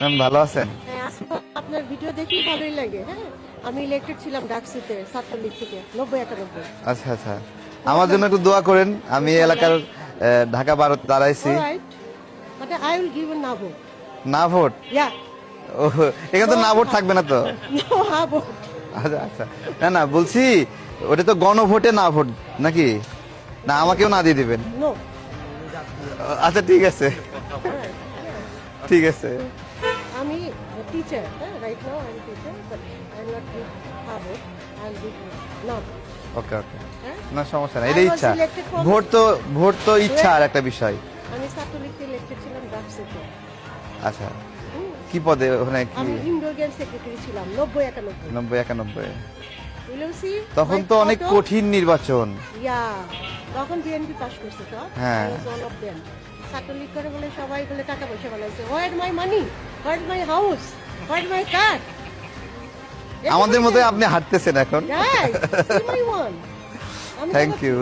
Ma'am ভালো আছেন? হ্যাঁ, আপনার ভিডিও দেখি ভালোই লাগে। হ্যাঁ, আমি ইলেক্টেড ছিলাম ডাকসুতে ছাত্রলীগ থেকে 90-91। আচ্ছা আচ্ছা, আমার জন্য একটু দোয়া করেন। আমি এই এলাকার ঢাকা 12 দাঁড়াইছি। Alright, but I will give না ভোট। না ভোট? ইয়া, ও, এখানে তো না ভোট থাকবে না তো? নো হা ভোট। আচ্ছা আচ্ছা, না না বলছি ওটা তো গণভোটে না ভোট নাকি? না আমাকেও না দিয়ে দিবেন? নো। আচ্ছা ঠিক আছে, ঠিক আছে। আমি টিচার, হ্যাঁ, right now I am teacher, but I am not give হা ভোট, আই উইল গিভ না ভোট। ওকে ওকে, হ্যাঁ, না সমস্যা না, I এটাই was ইচ্ছা। elected for- ভোট তো ইচ্ছা আর একটা বিষয়। আমি ছাত্রলীগতে ইলেক্টেড ছিলাম ডাকসুতে। আচ্ছা, কি পদে ওখানে? কি আমি ইনডোর গেম সেক্রেটারি ছিলাম 90-91। 90-91? উইল সি তখন তো অনেক কঠিন নির্বাচন। ইয়া, তখন বিএনপি পাস করছে তো। হ্যাঁ। One of them. ছাত্রলীগ করে বলে সবাই বলে টাকা পয়সা বানাইছে। Where my money, where my house, where my car. আমাদের মতোই আপনি হাঁটতেছেন এখন। Thank you. Thank you.